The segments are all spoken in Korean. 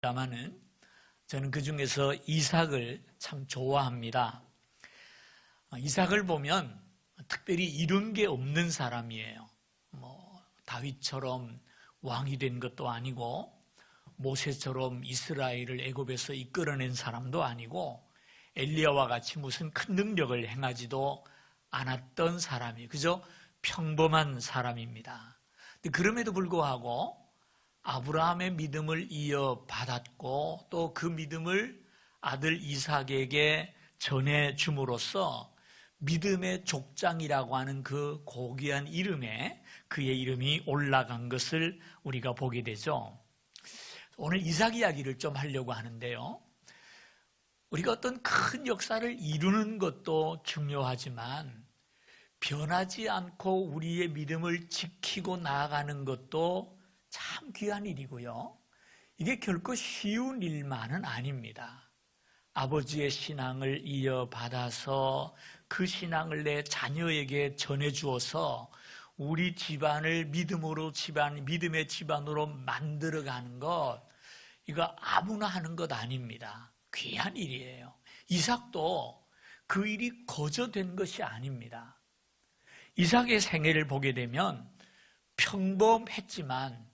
다만은 저는 그 중에서 이삭을 참 좋아합니다. 이삭을 보면 특별히 이룬 게 없는 사람이에요. 다윗처럼 왕이 된 것도 아니고 모세처럼 이스라엘을 애굽에서 이끌어낸 사람도 아니고 엘리야와 같이 무슨 큰 능력을 행하지도 않았던 사람이 그저 평범한 사람입니다. 그럼에도 불구하고 아브라함의 믿음을 이어받았고 또 그 믿음을 아들 이삭에게 전해줌으로써 믿음의 족장이라고 하는 그 고귀한 이름에 그의 이름이 올라간 것을 우리가 보게 되죠. 오늘 이삭 이야기를 좀 하려고 하는데요. 우리가 어떤 큰 역사를 이루는 것도 중요하지만 변하지 않고 우리의 믿음을 지키고 나아가는 것도 참 귀한 일이고요. 이게 결코 쉬운 일만은 아닙니다. 아버지의 신앙을 이어받아서 그 신앙을 내 자녀에게 전해주어서 우리 집안을 믿음의 집안으로 만들어가는 것, 이거 아무나 하는 것 아닙니다. 귀한 일이에요. 이삭도 그 일이 거저된 것이 아닙니다. 이삭의 생애를 보게 되면 평범했지만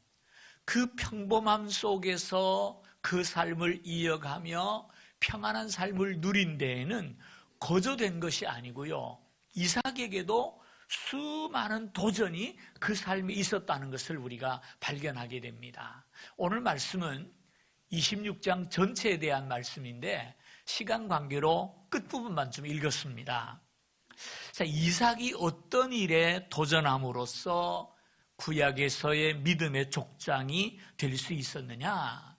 그 평범함 속에서 그 삶을 이어가며 평안한 삶을 누린 데에는 거저된 것이 아니고요. 이삭에게도 수많은 도전이 그 삶에 있었다는 것을 우리가 발견하게 됩니다. 오늘 말씀은 26장 전체에 대한 말씀인데 시간 관계로 끝부분만 좀 읽었습니다. 자, 이삭이 어떤 일에 도전함으로써 구약에서의 믿음의 족장이 될 수 있었느냐?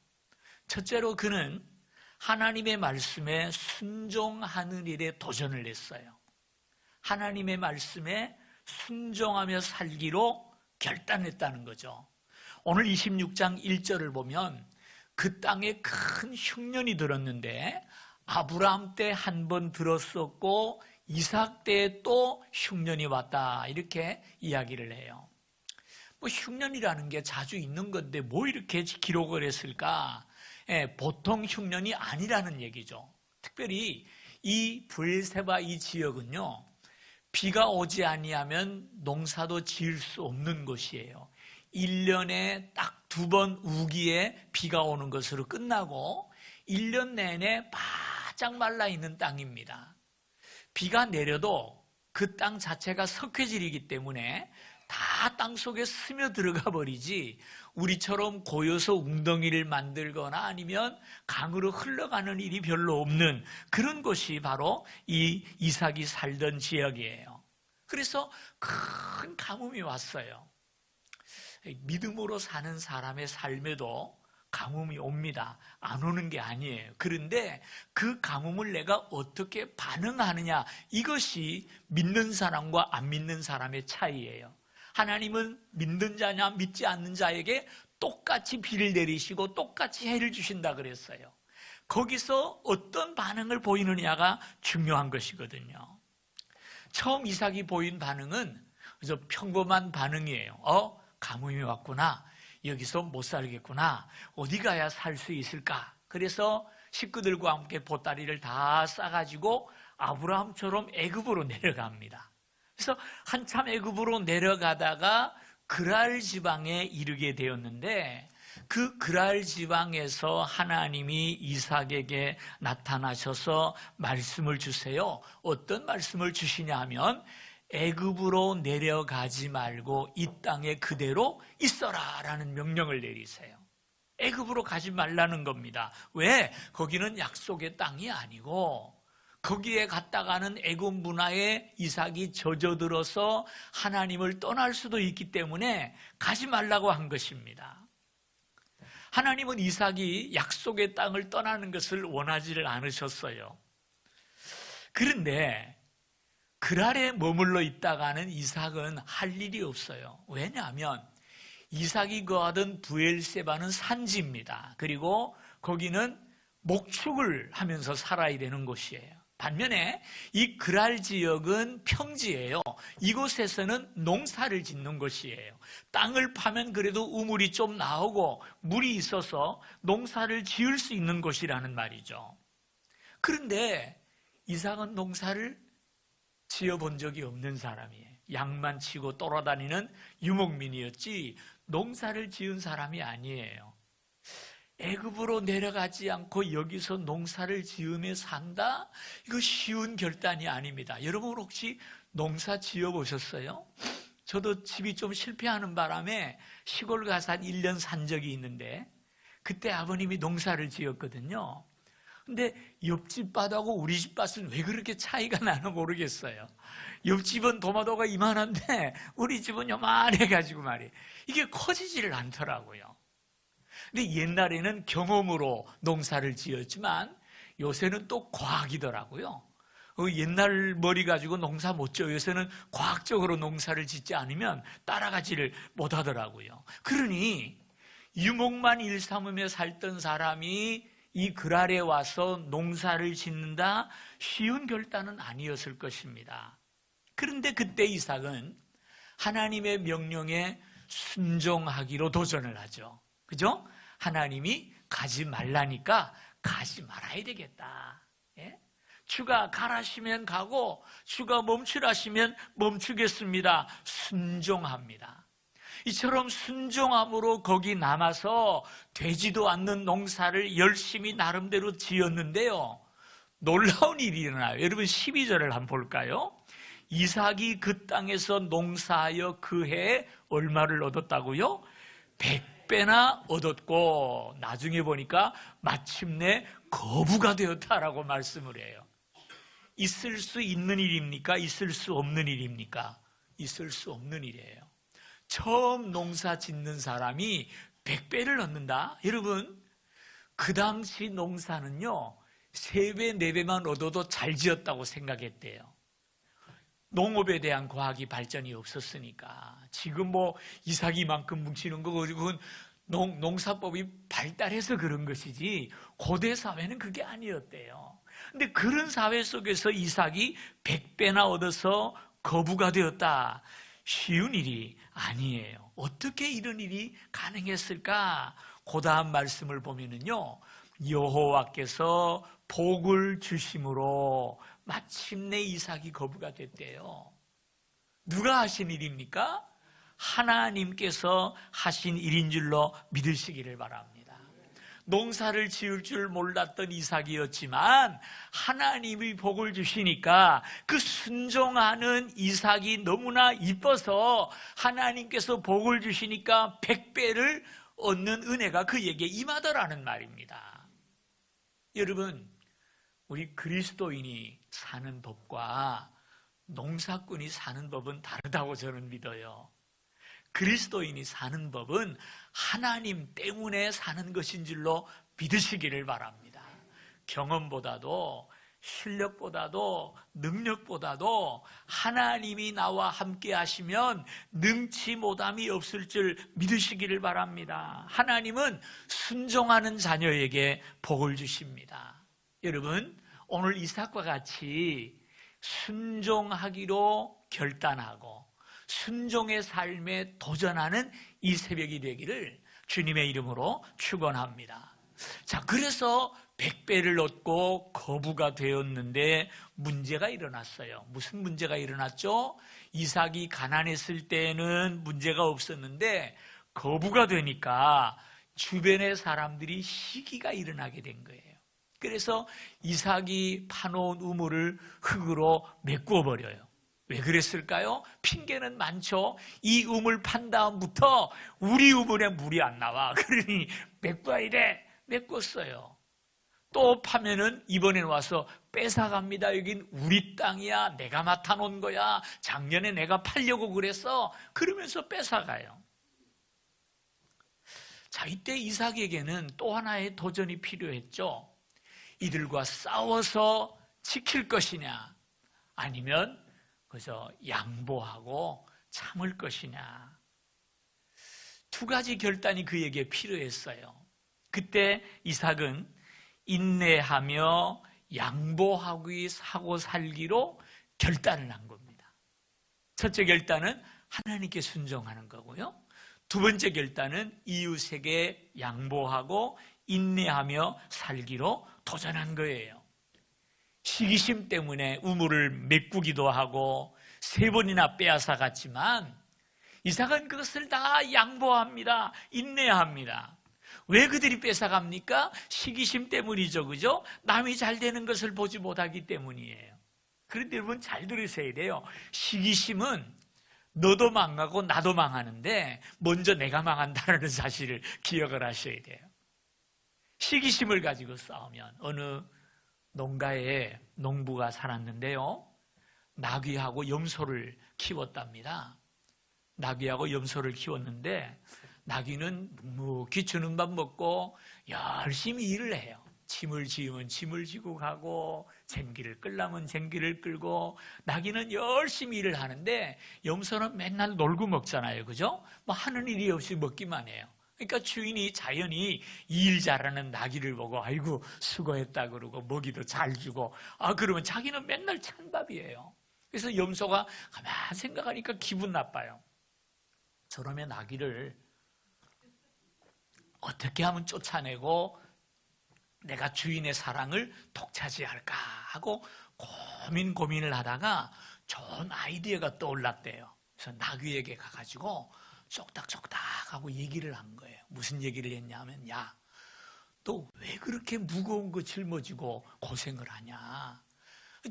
첫째로 그는 하나님의 말씀에 순종하는 일에 도전을 했어요. 하나님의 말씀에 순종하며 살기로 결단했다는 거죠. 오늘 26장 1절을 보면 그 땅에 큰 흉년이 들었는데 아브라함 때 한 번 들었었고 이삭 때에 또 흉년이 왔다 이렇게 이야기를 해요. 흉년이라는 게 자주 있는 건데 뭐 이렇게 기록을 했을까? 보통 흉년이 아니라는 얘기죠. 특별히 이 브엘세바 이 지역은요, 비가 오지 아니하면 농사도 지을 수 없는 곳이에요. 1년에 딱 2번 우기에 비가 오는 것으로 끝나고 1년 내내 바짝 말라있는 땅입니다. 비가 내려도 그 땅 자체가 석회질이기 때문에 다 땅속에 스며들어가 버리지 우리처럼 고여서 웅덩이를 만들거나 아니면 강으로 흘러가는 일이 별로 없는 그런 곳이 바로 이 이삭이 살던 지역이에요. 그래서 큰 가뭄이 왔어요. 믿음으로 사는 사람의 삶에도 가뭄이 옵니다. 안 오는 게 아니에요. 그런데 그 가뭄을 내가 어떻게 반응하느냐, 이것이 믿는 사람과 안 믿는 사람의 차이예요. 하나님은 믿는 자냐 믿지 않는 자에게 똑같이 비를 내리시고 똑같이 해를 주신다 그랬어요. 거기서 어떤 반응을 보이느냐가 중요한 것이거든요. 처음 이삭이 보인 반응은 그저 평범한 반응이에요. 가뭄이 왔구나. 여기서 못 살겠구나. 어디 가야 살 수 있을까? 그래서 식구들과 함께 보따리를 다 싸가지고 아브라함처럼 애굽으로 내려갑니다. 그래서 한참 애굽으로 내려가다가 그랄 지방에 이르게 되었는데 그 그랄 지방에서 하나님이 이삭에게 나타나셔서 말씀을 주세요. 어떤 말씀을 주시냐 하면 애굽으로 내려가지 말고 이 땅에 그대로 있어라 라는 명령을 내리세요. 애굽으로 가지 말라는 겁니다. 왜? 거기는 약속의 땅이 아니고 거기에 갔다가는 애굽 문화에 이삭이 젖어들어서 하나님을 떠날 수도 있기 때문에 가지 말라고 한 것입니다. 하나님은 이삭이 약속의 땅을 떠나는 것을 원하지를 않으셨어요. 그런데 그랄에 머물러 있다가는 이삭은 할 일이 없어요. 왜냐하면 이삭이 거하던 브엘세바는 산지입니다. 그리고 거기는 목축을 하면서 살아야 되는 곳이에요. 반면에 이 그랄 지역은 평지예요. 이곳에서는 농사를 짓는 곳이에요. 땅을 파면 그래도 우물이 좀 나오고 물이 있어서 농사를 지을 수 있는 곳이라는 말이죠. 그런데 이삭은 농사를 지어본 적이 없는 사람이에요. 양만 치고 돌아다니는 유목민이었지 농사를 지은 사람이 아니에요. 애굽으로 내려가지 않고 여기서 농사를 지으며 산다? 이거 쉬운 결단이 아닙니다. 여러분 혹시 농사 지어보셨어요? 저도 집이 좀 실패하는 바람에 시골 가서 한 1년 산 적이 있는데 그때 아버님이 농사를 지었거든요. 근데 옆집 밭하고 우리 집 밭은 왜 그렇게 차이가 나나 모르겠어요. 옆집은 도마도가 이만한데 우리 집은 요만해가지고 말이에요. 이게 커지지를 않더라고요. 근데 옛날에는 경험으로 농사를 지었지만 요새는 또 과학이더라고요. 옛날 머리 가지고 농사 못 지어. 요새는 과학적으로 농사를 짓지 않으면 따라가지를 못하더라고요. 그러니 유목만 일삼으며 살던 사람이 이 그랄에 와서 농사를 짓는다? 쉬운 결단은 아니었을 것입니다. 그런데 그때 이삭은 하나님의 명령에 순종하기로 도전을 하죠. 그죠? 하나님이 가지 말라니까 가지 말아야 되겠다. 예? 주가 가라시면 가고 주가 멈추라시면 멈추겠습니다. 순종합니다. 이처럼 순종함으로 거기 남아서 되지도 않는 농사를 열심히 나름대로 지었는데요. 놀라운 일이 일어나요. 여러분 12절을 한번 볼까요? 이삭이 그 땅에서 농사하여 그 해에 얼마를 얻었다고요? 100배나 얻었고 나중에 보니까 마침내 거부가 되었다라고 말씀을 해요. 있을 수 있는 일입니까? 있을 수 없는 일입니까? 있을 수 없는 일이에요. 처음 농사 짓는 사람이 100배를 얻는다? 여러분 그 당시 농사는요 3배, 4배만 얻어도 잘 지었다고 생각했대요. 농업에 대한 과학이 발전이 없었으니까. 지금 뭐 이삭이만큼 뭉치는 거 그건 농사법이 발달해서 그런 것이지 고대 사회는 그게 아니었대요. 근데 그런 사회 속에서 이삭이 100배나 얻어서 거부가 되었다. 쉬운 일이 아니에요. 어떻게 이런 일이 가능했을까? 그 다음 말씀을 보면은요, 여호와께서 복을 주심으로 마침내 이삭이 거부가 됐대요. 누가 하신 일입니까? 하나님께서 하신 일인 줄로 믿으시기를 바랍니다. 농사를 지을 줄 몰랐던 이삭이었지만 하나님이 복을 주시니까 그 순종하는 이삭이 너무나 이뻐서 하나님께서 복을 주시니까 100배를 얻는 은혜가 그에게 임하더라는 말입니다. 여러분, 우리 그리스도인이 사는 법과 농사꾼이 사는 법은 다르다고 저는 믿어요. 그리스도인이 사는 법은 하나님 때문에 사는 것인 줄로 믿으시기를 바랍니다. 경험보다도 실력보다도 능력보다도 하나님이 나와 함께 하시면 능치 못함이 없을 줄 믿으시기를 바랍니다. 하나님은 순종하는 자녀에게 복을 주십니다. 여러분, 오늘 이삭과 같이 순종하기로 결단하고 순종의 삶에 도전하는 이 새벽이 되기를 주님의 이름으로 축원합니다. 자, 그래서 100배를 얻고 거부가 되었는데 문제가 일어났어요. 무슨 문제가 일어났죠? 이삭이 가난했을 때는 문제가 없었는데 거부가 되니까 주변의 사람들이 시기가 일어나게 된 거예요. 그래서 이삭이 파놓은 우물을 흙으로 메꾸어 버려요. 왜 그랬을까요? 핑계는 많죠. 이 우물 판 다음부터 우리 우물에 물이 안 나와. 그러니 메꿔야 돼. 메꿨어요. 또 파면은 이번에 와서 뺏어갑니다. 여긴 우리 땅이야. 내가 맡아놓은 거야. 작년에 내가 팔려고 그랬어. 그러면서 뺏어가요. 자, 이때 이삭에게는 또 하나의 도전이 필요했죠. 이들과 싸워서 지킬 것이냐, 아니면 그래서 양보하고 참을 것이냐. 두 가지 결단이 그에게 필요했어요. 그때 이삭은 인내하며 양보하기 하고 살기로 결단을 한 겁니다. 첫째 결단은 하나님께 순종하는 거고요. 두 번째 결단은 이웃에게 양보하고 인내하며 살기로 도전한 거예요. 시기심 때문에 우물을 메꾸기도 하고 3번이나 빼앗아 갔지만 이삭은 그것을 다 양보합니다. 인내합니다. 왜 그들이 뺏어갑니까? 시기심 때문이죠. 그죠? 남이 잘 되는 것을 보지 못하기 때문이에요. 그런데 여러분 잘 들으셔야 돼요. 시기심은 너도 망하고 나도 망하는데 먼저 내가 망한다는 사실을 기억을 하셔야 돼요. 시기심을 가지고 싸우면 어느 농가에 농부가 살았는데요. 나귀하고 염소를 키웠답니다. 나귀하고 염소를 키웠는데 나귀는 묵묵히 주는 밥 먹고 열심히 일을 해요. 짐을 지으면 짐을 지고 가고 쟁기를 끌려면 쟁기를 끌고 나귀는 열심히 일을 하는데 염소는 맨날 놀고 먹잖아요. 그죠? 뭐 하는 일이 없이 먹기만 해요. 그러니까 주인이 자연히 일 잘하는 나귀를 보고 아이고 수고했다 그러고 먹이도 잘 주고 그러면 자기는 맨날 찬밥이에요. 그래서 염소가 가만히 생각하니까 기분 나빠요. 저놈의 나귀를 어떻게 하면 쫓아내고 내가 주인의 사랑을 독차지할까 하고 고민을 하다가 좋은 아이디어가 떠올랐대요. 그래서 나귀에게 가가지고 쪽닥쪽닥 하고 얘기를 한 거예요. 무슨 얘기를 했냐면 야, 너 왜 그렇게 무거운 거 짊어지고 고생을 하냐.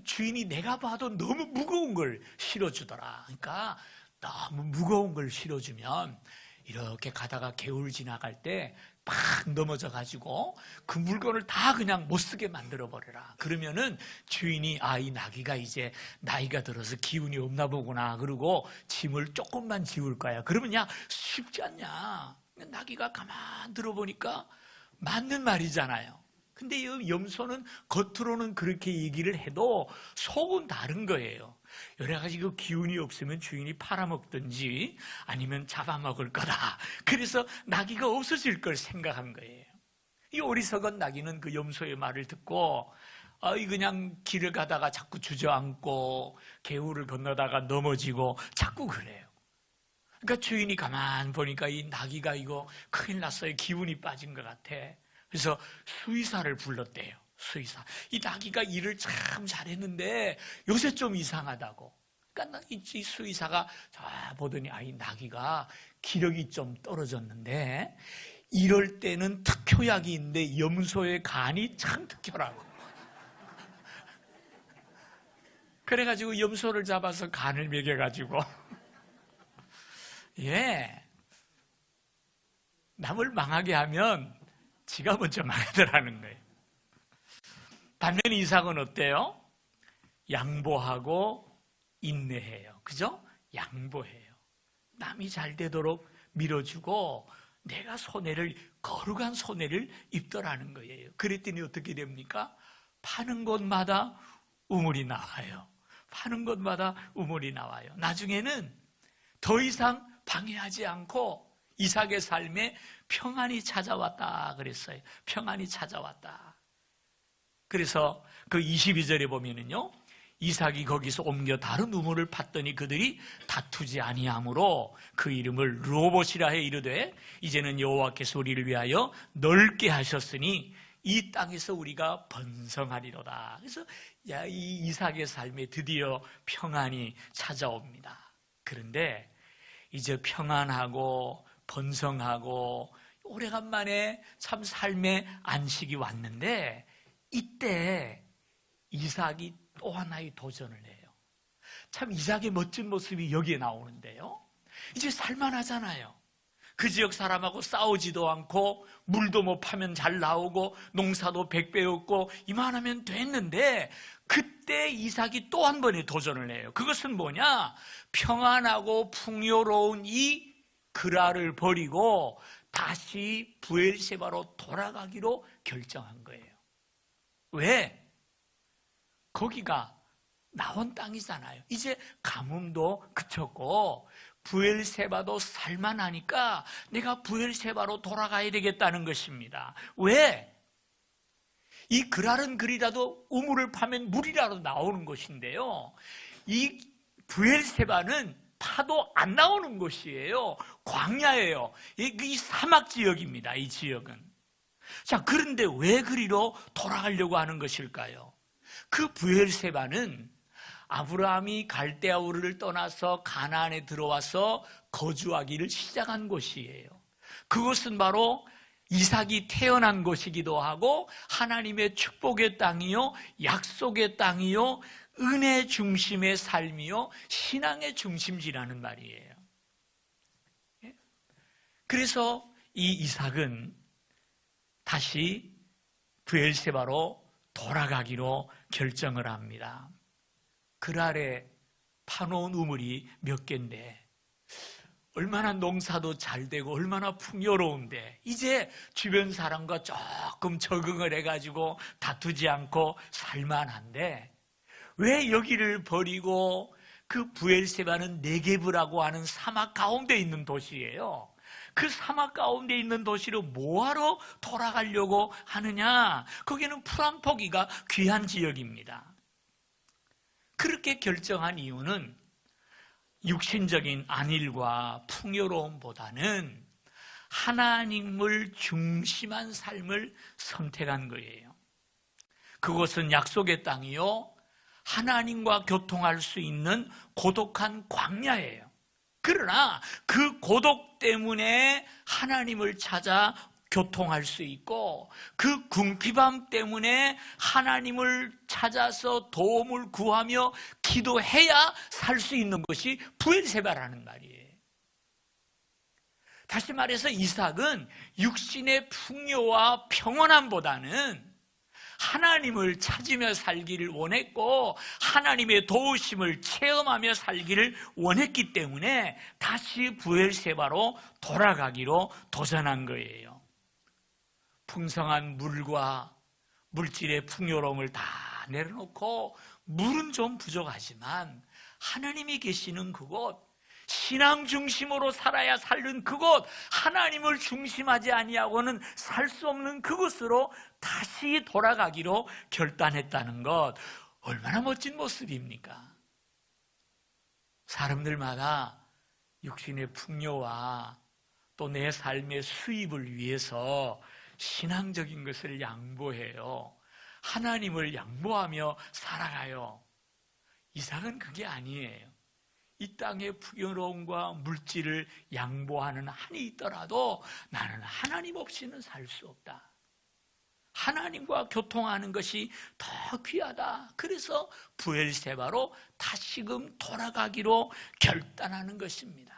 주인이 내가 봐도 너무 무거운 걸 실어주더라. 그러니까 너무 무거운 걸 실어주면 이렇게 가다가 개울 지나갈 때 팍 넘어져가지고 그 물건을 다 그냥 못 쓰게 만들어버려라. 그러면은 주인이 이 나귀가 이제 나이가 들어서 기운이 없나 보구나. 그러고 짐을 조금만 지울 거야. 그러면 야 쉽지 않냐. 나귀가 가만 들어보니까 맞는 말이잖아요. 근데 이 염소는 겉으로는 그렇게 얘기를 해도 속은 다른 거예요. 여러 가지 그 기운이 없으면 주인이 팔아먹든지 아니면 잡아먹을 거다. 그래서 나귀가 없어질 걸 생각한 거예요. 이 어리석은 나귀는 그 염소의 말을 듣고 그냥 길을 가다가 자꾸 주저앉고 개울을 건너다가 넘어지고 자꾸 그래요. 그러니까 주인이 가만 보니까 이 나귀가 이거 큰일 났어요. 기운이 빠진 것 같아. 그래서 수의사를 불렀대요. 수의사. 이 나귀가 일을 참 잘했는데 요새 좀 이상하다고. 그러니까 이 수의사가 보더니 이 나귀가 기력이 좀 떨어졌는데 이럴 때는 특효약이 있는데 염소의 간이 참 특효라고. 그래가지고 염소를 잡아서 간을 먹여가지고 남을 망하게 하면 지가 먼저 망하더라는 거예요. 반면에 이삭은 어때요? 양보하고 인내해요. 그죠? 양보해요. 남이 잘 되도록 밀어주고 내가 거룩한 손해를 입더라는 거예요. 그랬더니 어떻게 됩니까? 파는 곳마다 우물이 나와요. 파는 곳마다 우물이 나와요. 나중에는 더 이상 방해하지 않고 이삭의 삶에 평안이 찾아왔다 그랬어요. 평안이 찾아왔다. 그래서 그 22절에 보면은요, 이삭이 거기서 옮겨 다른 우물을 팠더니 그들이 다투지 아니하므로 그 이름을 르호봇이라 해 이르되 이제는 여호와께서 우리를 위하여 넓게 하셨으니 이 땅에서 우리가 번성하리로다. 그래서 이 이삭의 삶에 드디어 평안이 찾아옵니다. 그런데 이제 평안하고 번성하고 오래간만에 참 삶의 안식이 왔는데 이때 이삭이 또 하나의 도전을 해요. 참 이삭의 멋진 모습이 여기에 나오는데요. 이제 살만하잖아요. 그 지역 사람하고 싸우지도 않고 물도 뭐 파면 잘 나오고 농사도 100배 얻고 이만하면 됐는데 그때 이삭이 또 한 번의 도전을 해요. 그것은 뭐냐? 평안하고 풍요로운 이 그라를 버리고 다시 브엘세바로 돌아가기로 결정한 거예요. 왜? 거기가 나온 땅이잖아요. 이제 가뭄도 그쳤고 브엘세바도 살만하니까 내가 브엘세바로 돌아가야 되겠다는 것입니다. 왜? 이 그랄은 그리라도 우물을 파면 물이라도 나오는 곳인데요. 이 브엘세바는 파도 안 나오는 곳이에요. 광야예요. 이 사막 지역입니다. 이 지역은. 자, 그런데 왜 그리로 돌아가려고 하는 것일까요? 그 브엘세바는 아브라함이 갈대아 우르를 떠나서 가나안에 들어와서 거주하기를 시작한 곳이에요. 그곳은 바로 이삭이 태어난 곳이기도 하고 하나님의 축복의 땅이요, 약속의 땅이요, 은혜 중심의 삶이요, 신앙의 중심지라는 말이에요. 그래서 이 이삭은 다시 브엘세바로 돌아가기로 결정을 합니다. 그랄에 파놓은 우물이 몇 개인데 얼마나 농사도 잘 되고 얼마나 풍요로운데 이제 주변 사람과 조금 적응을 해가지고 다투지 않고 살만한데 왜 여기를 버리고 그 브엘세바는 네게브라고 하는 사막 가운데 있는 도시예요. 그 사막 가운데 있는 도시로 뭐하러 돌아가려고 하느냐? 거기는 풀 한 포기가 귀한 지역입니다. 그렇게 결정한 이유는 육신적인 안일과 풍요로움보다는 하나님을 중심한 삶을 선택한 거예요. 그곳은 약속의 땅이요, 하나님과 교통할 수 있는 고독한 광야예요. 그러나 그 고독 때문에 하나님을 찾아 교통할 수 있고 그 궁핍함 때문에 하나님을 찾아서 도움을 구하며 기도해야 살 수 있는 것이 브엘세바라는 말이에요. 다시 말해서 이삭은 육신의 풍요와 평온함보다는 하나님을 찾으며 살기를 원했고 하나님의 도우심을 체험하며 살기를 원했기 때문에 다시 브엘세바로 돌아가기로 도전한 거예요. 풍성한 물과 물질의 풍요로움을 다 내려놓고 물은 좀 부족하지만 하나님이 계시는 그곳, 신앙 중심으로 살아야 살는 그곳, 하나님을 중심하지 아니하고는 살 수 없는 그곳으로 다시 돌아가기로 결단했다는 것, 얼마나 멋진 모습입니까? 사람들마다 육신의 풍요와 또 내 삶의 수입을 위해서 신앙적인 것을 양보해요. 하나님을 양보하며 살아가요. 이삭은 그게 아니에요. 이 땅의 풍요로움과 물질을 양보하는 한이 있더라도 나는 하나님 없이는 살 수 없다. 하나님과 교통하는 것이 더 귀하다. 그래서 브엘세바로 다시금 돌아가기로 결단하는 것입니다.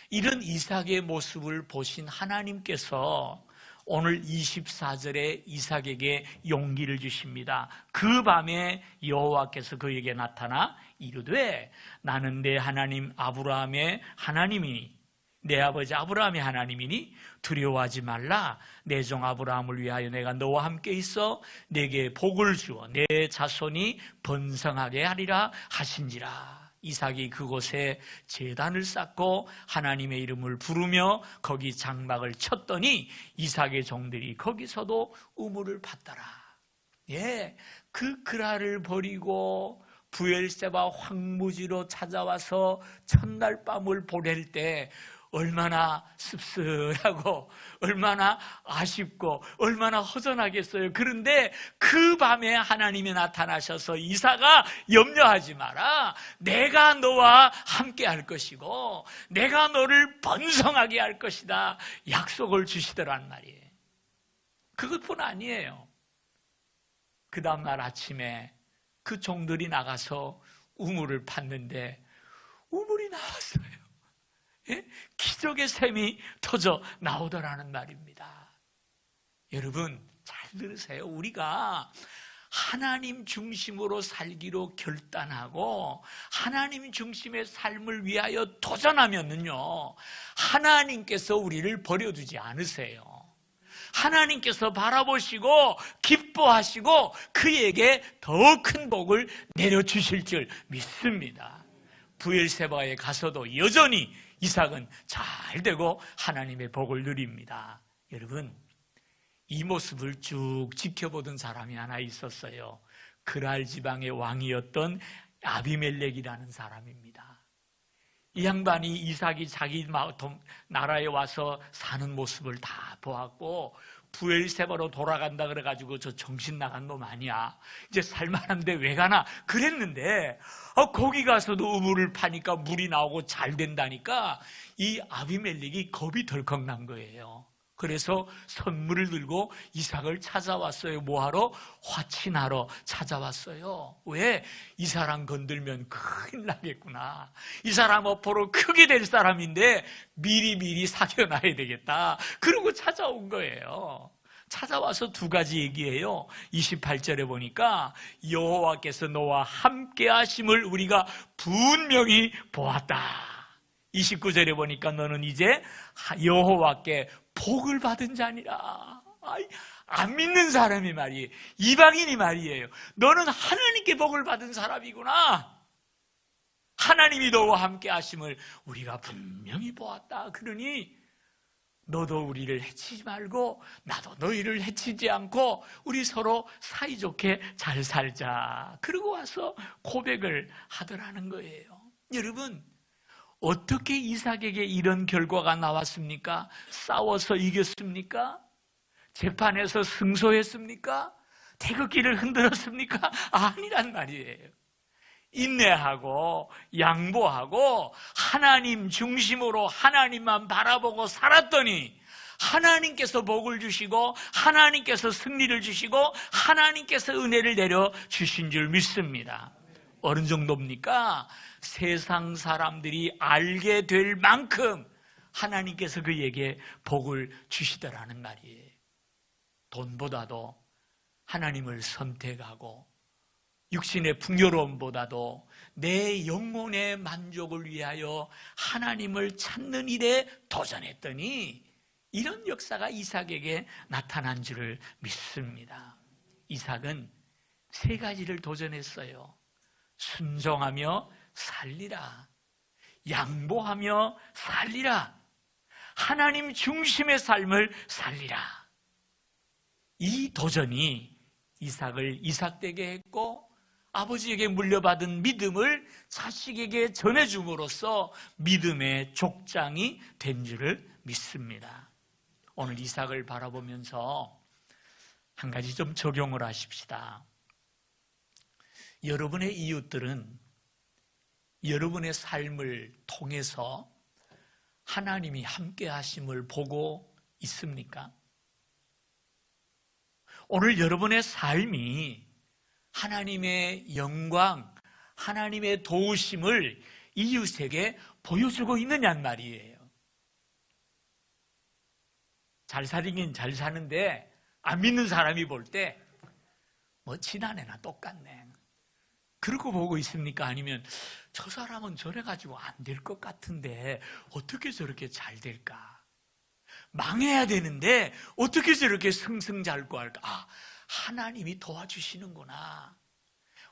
이런 이삭의 모습을 보신 하나님께서 오늘 24절에 이삭에게 용기를 주십니다. 그 밤에 여호와께서 그에게 나타나 이르되 나는 내 하나님 아브라함의 하나님이니 내 아버지 아브라함의 하나님이니 두려워하지 말라. 내 종 아브라함을 위하여 내가 너와 함께 있어 내게 복을 주어 내 자손이 번성하게 하리라 하신지라. 이삭이 그곳에 제단을 쌓고 하나님의 이름을 부르며 거기 장막을 쳤더니 이삭의 종들이 거기서도 우물을 팠더라. 예, 그 그랄을 버리고 브엘세바 황무지로 찾아와서 첫날 밤을 보낼 때 얼마나 씁쓸하고 얼마나 아쉽고 얼마나 허전하겠어요. 그런데 그 밤에 하나님이 나타나셔서 이삭아 염려하지 마라. 내가 너와 함께 할 것이고 내가 너를 번성하게 할 것이다. 약속을 주시더란 말이에요. 그것뿐 아니에요. 그 다음날 아침에 그 종들이 나가서 우물을 팠는데 우물이 나왔어요. 예? 기적의 샘이 터져 나오더라는 말입니다. 여러분 잘 들으세요. 우리가 하나님 중심으로 살기로 결단하고 하나님 중심의 삶을 위하여 도전하면은요, 하나님께서 우리를 버려두지 않으세요. 하나님께서 바라보시고 기뻐하시고 그에게 더 큰 복을 내려주실 줄 믿습니다. 브엘세바에 가서도 여전히 이삭은 잘 되고 하나님의 복을 누립니다. 여러분, 이 모습을 쭉 지켜보던 사람이 하나 있었어요. 그랄 지방의 왕이었던 아비멜렉이라는 사람입니다. 이 양반이 이삭이 자기 나라에 와서 사는 모습을 다 보았고, 부엘세바로 돌아간다 그래가지고 저 정신 나간 놈 아니야, 이제 살만한데 왜 가나 그랬는데, 거기 가서도 우물을 파니까 물이 나오고 잘 된다니까 이 아비멜렉이 겁이 덜컥 난 거예요. 그래서 선물을 들고 이삭을 찾아왔어요. 뭐하러? 화친하러 찾아왔어요. 왜? 이 사람 건들면 큰일 나겠구나. 이 사람 앞으로 크게 될 사람인데 미리 사겨놔야 되겠다. 그러고 찾아온 거예요. 찾아와서 두 가지 얘기해요. 28절에 보니까 여호와께서 너와 함께 하심을 우리가 분명히 보았다. 29절에 보니까 너는 이제 여호와께 복을 받은 자니라. 안 믿는 사람이 말이에요. 이방인이 말이에요. 너는 하나님께 복을 받은 사람이구나. 하나님이 너와 함께 하심을 우리가 분명히 보았다. 그러니 너도 우리를 해치지 말고 나도 너희를 해치지 않고 우리 서로 사이좋게 잘 살자. 그러고 와서 고백을 하더라는 거예요. 여러분, 어떻게 이삭에게 이런 결과가 나왔습니까? 싸워서 이겼습니까? 재판에서 승소했습니까? 태극기를 흔들었습니까? 아니란 말이에요. 인내하고 양보하고 하나님 중심으로 하나님만 바라보고 살았더니 하나님께서 복을 주시고 하나님께서 승리를 주시고 하나님께서 은혜를 내려 주신 줄 믿습니다. 어느 정도입니까? 세상 사람들이 알게 될 만큼 하나님께서 그에게 복을 주시더라는 말이에요. 돈보다도 하나님을 선택하고 육신의 풍요로움보다도 내 영혼의 만족을 위하여 하나님을 찾는 일에 도전했더니 이런 역사가 이삭에게 나타난 줄을 믿습니다. 이삭은 세 가지를 도전했어요. 순종하며 살리라, 양보하며 살리라, 하나님 중심의 삶을 살리라. 이 도전이 이삭을 이삭되게 했고 아버지에게 물려받은 믿음을 자식에게 전해줌으로써 믿음의 족장이 된 줄을 믿습니다. 오늘 이삭을 바라보면서 한 가지 좀 적용을 하십시다. 여러분의 이웃들은 여러분의 삶을 통해서 하나님이 함께 하심을 보고 있습니까? 오늘 여러분의 삶이 하나님의 영광, 하나님의 도우심을 이웃에게 보여주고 있느냐는 말이에요. 잘 살긴 잘 사는데 안 믿는 사람이 볼 때 뭐 지난해나 똑같네, 그러고 보고 있습니까? 아니면 저 사람은 저래가지고 안 될 것 같은데 어떻게 저렇게 잘 될까? 망해야 되는데 어떻게 저렇게 승승장구할까? 하나님이 도와주시는구나.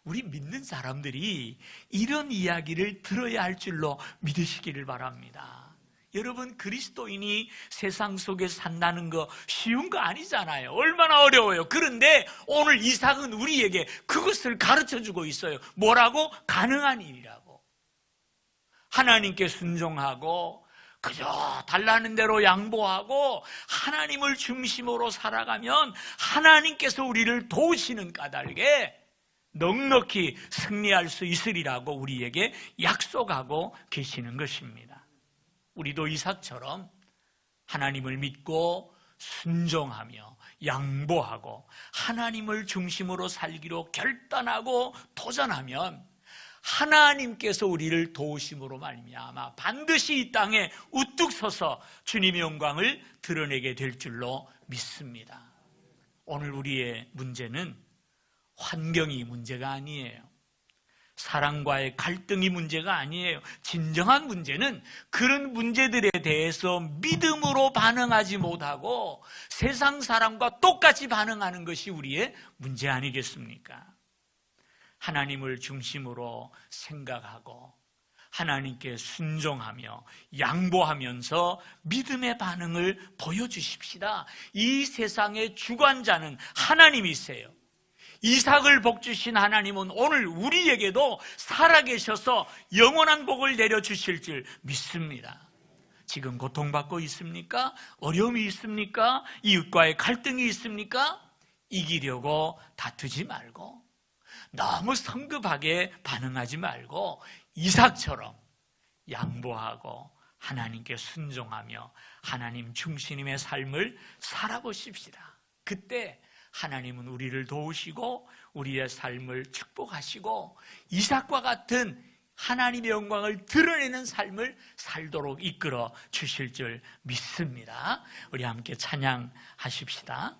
우리 믿는 사람들이 이런 이야기를 들어야 할 줄로 믿으시기를 바랍니다. 여러분, 그리스도인이 세상 속에 산다는 거 쉬운 거 아니잖아요. 얼마나 어려워요. 그런데 오늘 이삭은 우리에게 그것을 가르쳐주고 있어요. 뭐라고? 가능한 일이라고. 하나님께 순종하고 그저 달라는 대로 양보하고 하나님을 중심으로 살아가면 하나님께서 우리를 도우시는 까닭에 넉넉히 승리할 수 있으리라고 우리에게 약속하고 계시는 것입니다. 우리도 이삭처럼 하나님을 믿고 순종하며 양보하고 하나님을 중심으로 살기로 결단하고 도전하면 하나님께서 우리를 도우심으로 말미암아 반드시 이 땅에 우뚝 서서 주님의 영광을 드러내게 될 줄로 믿습니다. 오늘 우리의 문제는 환경이 문제가 아니에요. 사랑과의 갈등이 문제가 아니에요. 진정한 문제는 그런 문제들에 대해서 믿음으로 반응하지 못하고 세상 사람과 똑같이 반응하는 것이 우리의 문제 아니겠습니까? 하나님을 중심으로 생각하고 하나님께 순종하며 양보하면서 믿음의 반응을 보여주십시다. 이 세상의 주관자는 하나님이세요. 이삭을 복주신 하나님은 오늘 우리에게도 살아계셔서 영원한 복을 내려주실 줄 믿습니다. 지금 고통받고 있습니까? 어려움이 있습니까? 이웃과의 갈등이 있습니까? 이기려고 다투지 말고, 너무 성급하게 반응하지 말고 이삭처럼 양보하고 하나님께 순종하며 하나님 중심의 삶을 살아보십시다. 그때 하나님은 우리를 도우시고 우리의 삶을 축복하시고 이삭과 같은 하나님의 영광을 드러내는 삶을 살도록 이끌어 주실 줄 믿습니다. 우리 함께 찬양하십시다.